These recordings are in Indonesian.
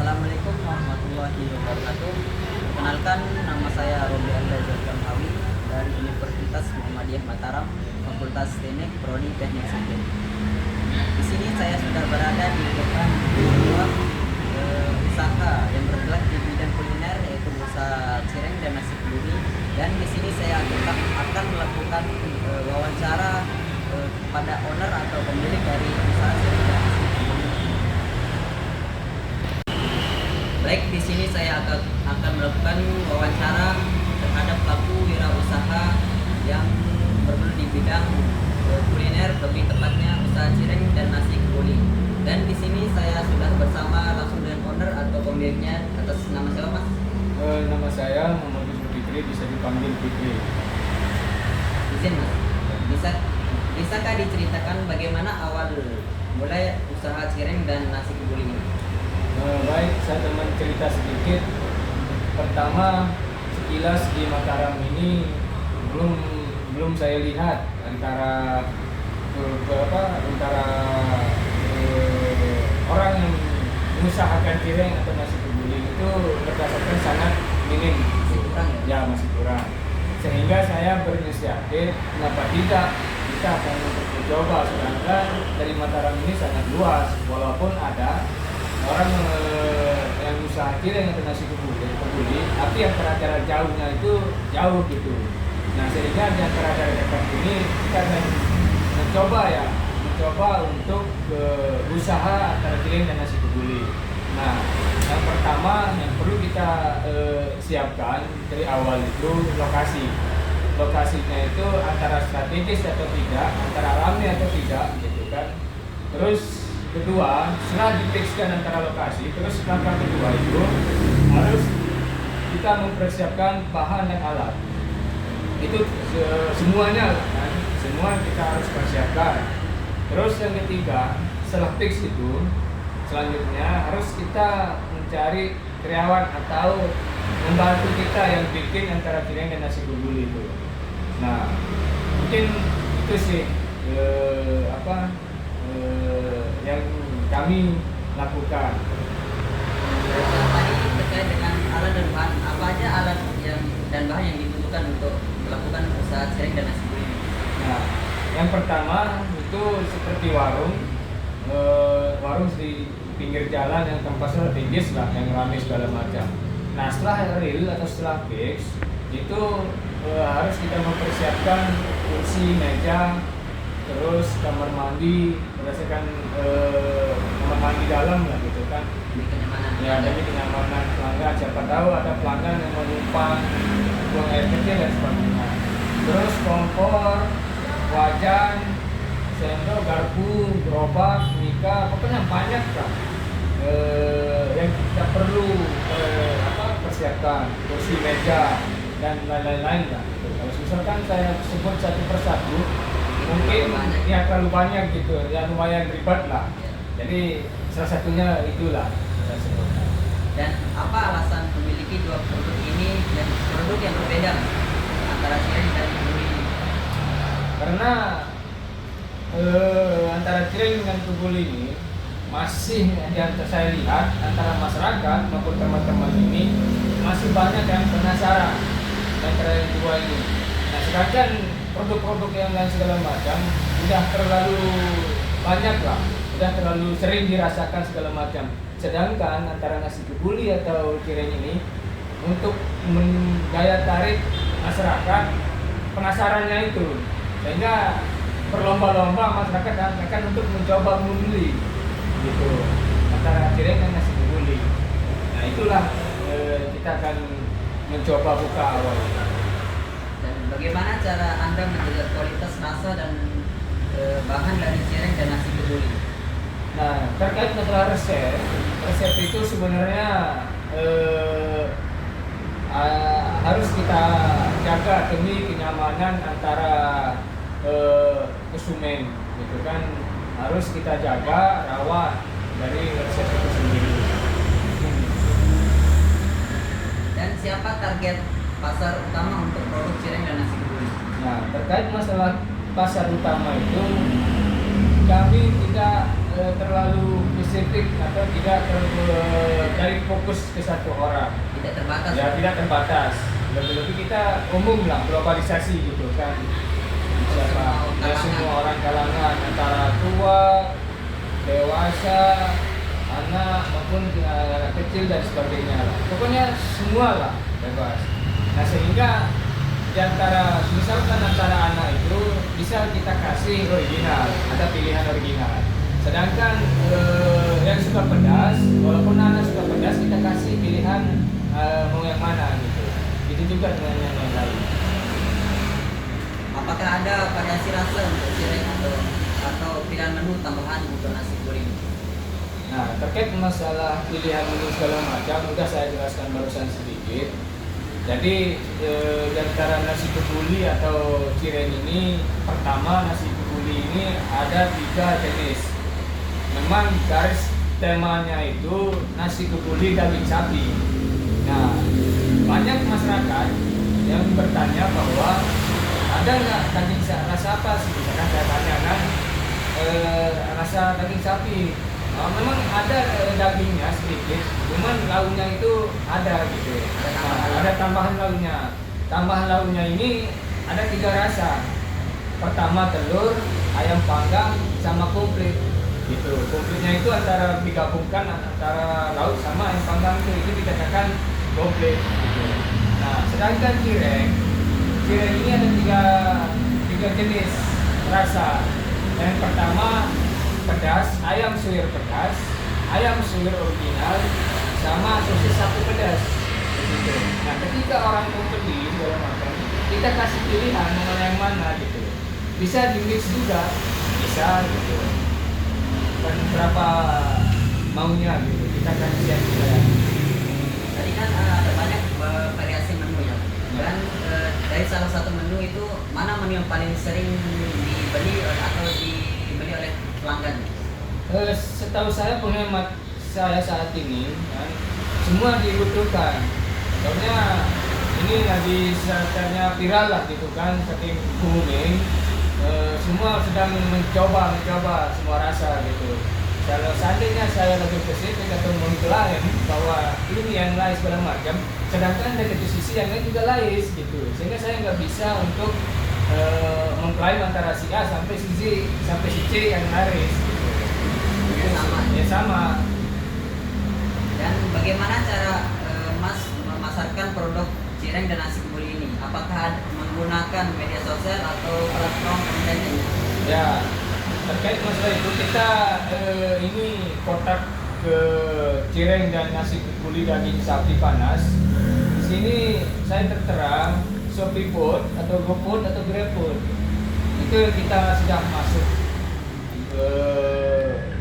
Assalamualaikum warahmatullahi wabarakatuh. Perkenalkan, nama saya Robi Anda Hawi dari Universitas Muhammadiyah Mataram, Fakultas Teknik, Prodi Teknik Sipil. Di sini saya sudah berada di depan ruang usaha yang bergerak di bidang kuliner, yaitu usaha cireng dan nasi kebuli. Dan di sini saya akan melakukan wawancara pada owner atau pemilik dari usaha cireng dan nasi kebuli. Baik, di sini saya akan melakukan wawancara terhadap pelaku wirausaha yang bergelut di bidang kuliner, lebih tepatnya usaha cireng dan nasi kebuli. Dan di sini saya sudah bersama langsung dengan owner atau pemiliknya. Atas nama siapa, Mas? Nama saya Muhammad Fikri, bisa dipanggil Fikri. Izin, Mas. Bisakah diceritakan bagaimana awal mulai usaha cireng dan nasi kebuli ini? Baik, saya teman cerita sedikit. Pertama, sekilas di Mataram ini belum saya lihat antara orang yang mengusahakan cireng atau nasi kebuli itu berdasarkan sangat minim, masih kurang. Sehingga saya berinisiatif, kenapa tidak kita akan mencoba, sedangkan dari Mataram ini sangat luas, walaupun ada orang yang usaha cireng atau nasi kebuli, tapi antara jarak jauhnya itu jauh gitu. Nah, sehingga di antara jarak dekat ini kita akan mencoba untuk usaha antara cireng dan nasi kebuli. Nah, yang pertama yang perlu kita siapkan dari awal itu lokasi. Lokasinya itu antara strategis atau tidak, antara ramai atau tidak, gitu kan. Terus kedua, setelah difikskan antara lokasi, terus langkah kedua itu harus kita mempersiapkan bahan dan alat. Itu semuanya kan, semua kita harus persiapkan. Terus yang ketiga, setelah fix itu, selanjutnya harus kita mencari karyawan atau membantu kita yang bikin antara cireng dan nasi kebuli itu. Nah, mungkin itu sih yang kami lakukan. Tadi terkait dengan alat dan bahan, apa aja alat dan bahan yang dibutuhkan untuk melakukan usaha cireng dan nasi kebuli? Nah, yang pertama itu seperti warung di pinggir jalan yang tempat strategis lah, yang ramai segala macam. Nah, setelah real atau setelah fix itu harus kita mempersiapkan kursi, meja, terus kamar mandi, berdasarkan kamar mandi dalam lah gitu kan. Demi kenyamanan. Ya, demi kenyamanan pelanggan. Siapa tahu ada pelanggan yang menumpang buang air kecil dan sebagainya. Terus kompor, wajan, sendok, garpu, gerobak, mika, pokoknya banyak kan yang kita perlu persiapkan, kursi, meja, dan lain-lain lah. Kalau misalkan saya sebut satu persatu, mungkin ya terlalu banyak gitu, ya lumayan ribet lah. Jadi salah satunya itulah saya sebutkan. Dan apa alasan memiliki dua produk ini dan produk yang berbeda antara cireng dan kebuli ini? Karena antara cireng dan kebuli ini masih yang saya lihat antara masyarakat maupun teman-teman ini masih banyak yang penasaran antara yang dua ini. Nah, sedangkan produk-produk yang lain segala macam sudah terlalu banyak lah, sudah terlalu sering dirasakan segala macam. Sedangkan antara nasi kebuli atau cireng ini untuk mendaya tarik masyarakat penasarannya itu, sehingga berlomba-lomba masyarakat akan untuk mencoba membeli gitu antara cireng dan nasi kebuli. Nah, itulah kita akan mencoba buka awal. Dan bagaimana cara Anda menjaga kualitas rasa dan bahan dari cireng dan nasi kebuli? Nah, terkait masalah resep itu sebenarnya harus kita jaga demi kenyamanan antara konsumen, gitu kan. Harus kita jaga, rawat dari resep itu sendiri. Dan siapa target pasar utama untuk produk cireng dan nasi kebuli? Nah, terkait masalah pasar utama itu, kami tidak terlalu spesifik atau tidak terlalu jadi fokus ke satu orang. Tidak terbatas. Ya tidak terbatas. Lebih-lebih kita umum lah, globalisasi gitu kan. Siapa? Ya, semua orang kalangan, antara tua, dewasa, anak maupun anak kecil dan sebagainya lah. Pokoknya semua lah bebas. Nah sehingga di antara misalkan antara anak itu bisa kita kasih original, ada pilihan original. Sedangkan yang suka pedas, walaupun anak suka pedas kita kasih pilihan mau yang mana gitu. Itu juga dengan yang lain. Apakah ada variasi rasa untuk cireng atau pilihan menu tambahan untuk nasi goreng? Nah, terkait masalah pilihan menu segala macam, udah saya jelaskan barusan sedikit. Jadi di antara nasi kebuli atau cireng ini, pertama nasi kebuli ini ada 3 jenis. Memang garis temanya itu nasi kebuli daging sapi. Nah, banyak masyarakat yang bertanya bahwa ada nggak daging rasa apa sih? Misalkan saya tanya kan, rasa daging sapi. Memang ada dagingnya sedikit, cuman lauknya itu ada gitu. Ada tambahan lauknya. Tambahan lauknya ini ada 3 rasa. Pertama telur, ayam panggang, sama komplit. Gitu. Komplitnya itu antara digabungkan antara lauk sama ayam panggang itu dikatakan komplit. Gitu. Nah, sedangkan cireng ini ada tiga jenis rasa. Yang pertama pedas, ayam suwir pedas, ayam suwir original, sama sosis sapi pedas. Gitu. Nah, ketika orang mau beli segala macam, kita kasih pilihan mau yang mana gitu. Bisa di mix juga, bisa gitu. Dan berapa maunya gitu, kita kasih yang pilihan. Tadi kan ada banyak variasi menu ya. Dan dari salah satu menu itu mana menu yang paling sering dibeli atau dibeli oleh pelanggan? Setahu saya penghemat saya saat ini kan, semua dibutuhkan. Soalnya ini lagi setelahnya viral lah gitu kan, saking booming. Semua sedang mencoba semua rasa gitu. Kalau seandainya saya lebih spesifik atau mengklaim bahwa ini yang lain segala macam, sedangkan dari sisi yang lain juga lain gitu, sehingga saya nggak bisa untuk mengklaim antara si A sampai si C yang laris gitu. Sama. Ya sama. Dan bagaimana cara Mas memasarkan produk cireng dan nasi kebuli ini? Apakah menggunakan media sosial atau platform konten? Ya, terkait masalah itu kita ini kotak ke cireng dan nasi kebuli daging sapi panas. Di sini saya tertera Shopee Food atau GoFood atau GrabFood. Itu kita sudah masuk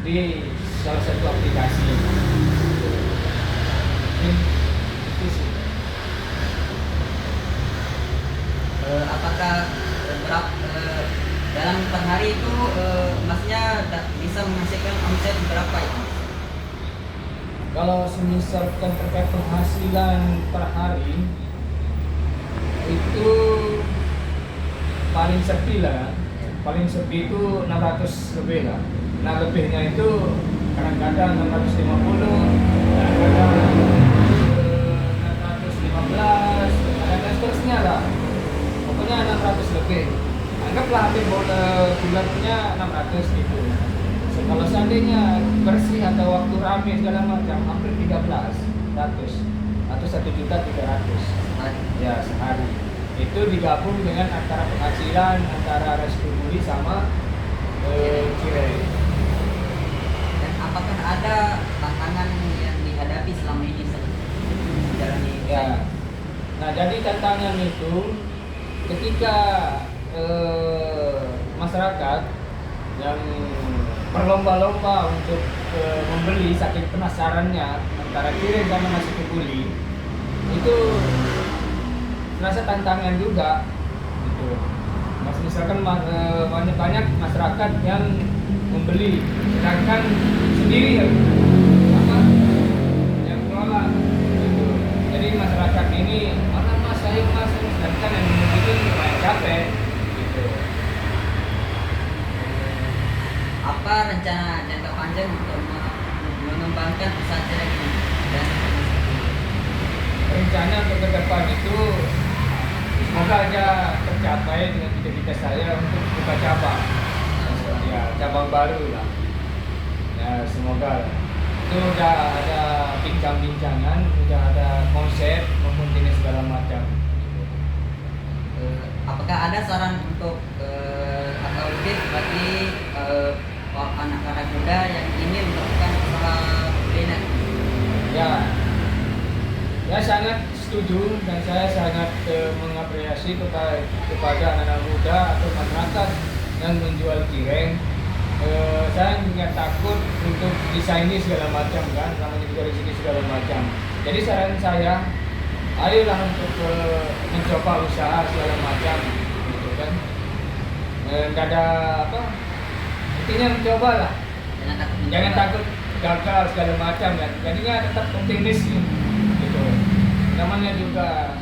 di salah satu aplikasi. Itu sih. Apakah dalam per hari itu Masnya bisa menghasilkan omset berapa ya? Kalau misalkan terkait penghasilan per hari itu paling sepi lah, paling sepi itu 600 lebih lah. Nah lebihnya itu kadang-kadang 650, kadang-kadang 615, kadang-kadang seterusnya lah. Pokoknya 600 lebih. Anggaplah hampir bulannya 600 gitu. So, kalau seandainya bersih atau waktu rame segala macam hampir 1300 atau 1.300.000 ya sehari. Itu digabung dengan antara penghasilan antara restitusi sama cireng. Dan apakah ada tantangan yang dihadapi selama ini menjalani? Ya. Nah jadi tantangan itu ketika masyarakat yang berlomba-lomba untuk membeli saking penasarannya antara cireng sama nasi kebuli, itu merasa tantangan juga gitu. Mas misalkan banyak masyarakat yang membeli sedangkan sendiri ya yang kelola gitu. Jadi masyarakat ini mana mas saya mas sedangkan yang membeli lumayan capek gitu. Apa rencana jangka panjang untuk mengembangkan usaha cireng ini dan rencana untuk ke depan itu semoga aja tercapai dengan cita-cita saya untuk buka cabang. Ya, cabang baru lah. Ya, semoga lah. Itu udah ada bincang-bincangan, udah ada konsep maupun jenis segala macam. Apakah ada saran untuk atau tips bagi anak-anak muda yang ingin melakukan usaha kuliner? Ya, saya sangat setuju dan saya sangat mengapresiasi kepada anak-anak muda atau masyarakat yang menjual cireng. Saya nggak takut untuk desainnya segala macam kan, namanya juga rezeki segala macam. Jadi saran saya, ayolah untuk mencoba usaha segala macam, gitu kan. Nggak ada apa, intinya mencoba lah. Jangan takut gagal segala macam kan. Jadinya tetap optimis gitu. Namanya juga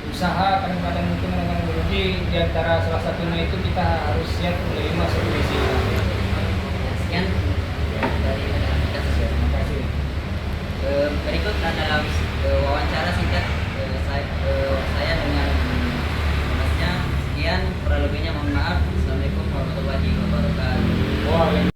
usaha kadang-kadang mungkin kadang-kadang merugi. Di antara salah satunya itu kita harus siap menerima solusi. Sekian dari kita. Terima kasih. Berikut adalah wawancara singkat saya dengan masnya. Sekian, kurang lebihnya mohon maaf. Assalamualaikum warahmatullahi wabarakatuh. Wah,